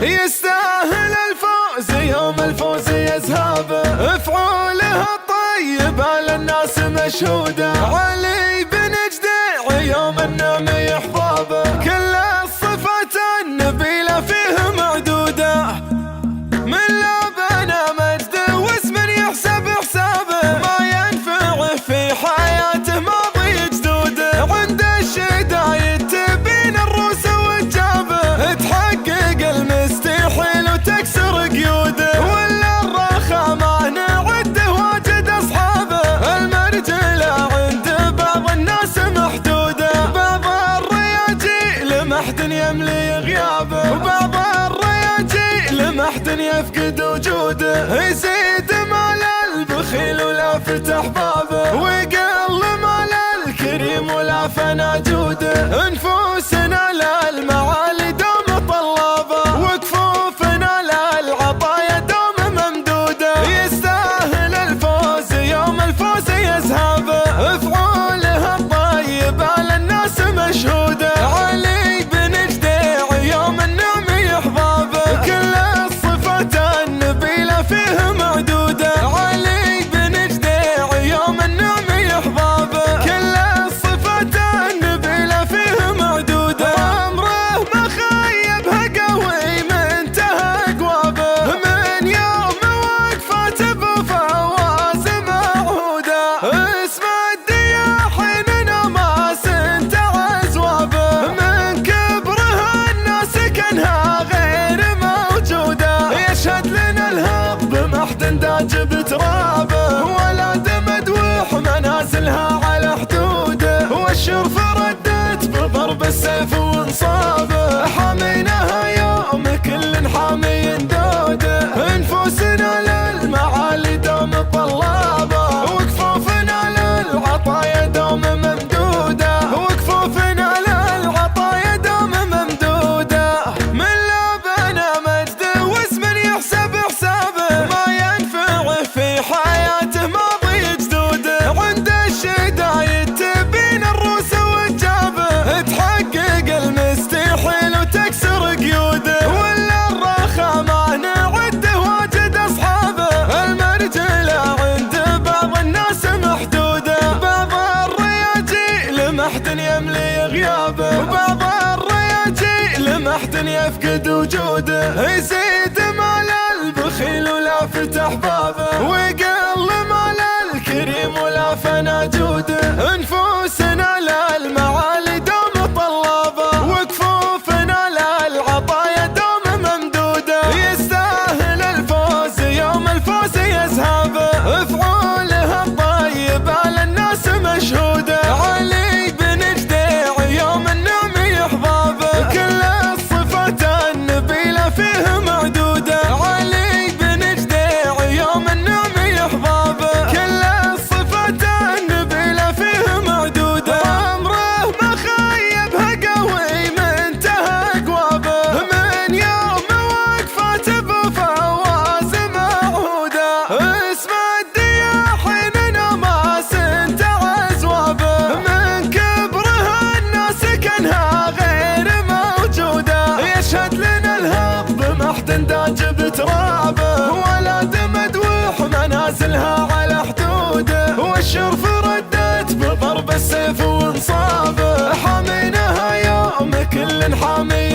يستاهل الفوز يوم الفوز يزهابه، افعولها الطيبة للناس مشهودة. علي بن جديع يوم النعم يحظابه، كل الصفات النبيلة فيه معدودة. من لا بنى مجده واسم يحسب حسابه، ما ينفعه في حياته ماضي جدوده. عند الشدايد تبين الروس وجابه، تحقق المستحيل وتكسر قيوده. ولا الرخا ما نعده واجد اصحابه، المرجله عند بعض الناس محدوده. بعض الرياجيل محد يملي غيابه، وبعض الرياجيل محد يفقد وجوده. يزيد مال البخيل ولا فتح بابه، ويقل مال الكريم ولا فنى جوده. انفسنا للمعالي دوم طلابه، وكفوفنا للعطايا دوم ممدوده. يستاهل الفوز يوم الفوز يزهابه، افعولها الطيبة للناس مشهوده. علي بن جديع يوم النعم يحظابه، كل الصفات النبيلة فيه معدوده. علي بن جديع يوم النعم يحظابه، كل الصفات النبيلة فيه معدوده. عمره ما خيبها قوي منتهى قوابه، من يوم وقفته بفواز معهوده. اسم الدياحين نماس انتعز وابه، من كبره الناس كانها غير موجوده. يشهد لنا الهض بمحد داج بترابه، ولا دمدوح منازلها على حدوده. والشرف ردت بضرب السيف وانصابه، حامينها يوم كل حامي دوده. انفسنا للمعالي دوم طلابه، وكفوفنا للعطايا دوم ممدوده. وكفوفنا للعطايا دوم ممدوده. من لا بنى مجده واسم يحسب حسابه، ما ينفعه في حياته ماضي جدوده. عند الشدايد تبين الروس وجابه، تحقق المستحيل وتكسر قيوده. ولا الرخا ما نعده واجد اصحابه، المرجله عند بعض الناس محدوده. بعض الرياجيل محد يملي غيابه، وبعض الرياجيل محد يفقد وجوده. يزيد مال البخيل ولا فتح بابه، ويقل مال الكريم ولا فنى جوده. انفسنا للمعالي دوم طلابه، وكفوفنا للعطايا دوم ممدوده. يستاهل الفوز يوم الفوز يزهابه، افعولها الطيبة للناس مشهوده. علي بن جديع يوم النعم يحظابه، كل الصفات النبيلة فيه معدوده. علي بن جديع يوم النعم يحظابه، كل الصفات النبيلة فيه معدوده. عمره ما خيبها قوي منتهى قوابه، من يوم وقفته بفواز معهوده. اسم الدياحين نماس انتعز وابه، من كبره الناس كانها غير موجوده. يشهد لنا الهض بمحد داج بترابه، ولا دمدوح منازلها على حدوده. والشرف ردت بضرب السيف وانصابه، حامينها يوم كل حامي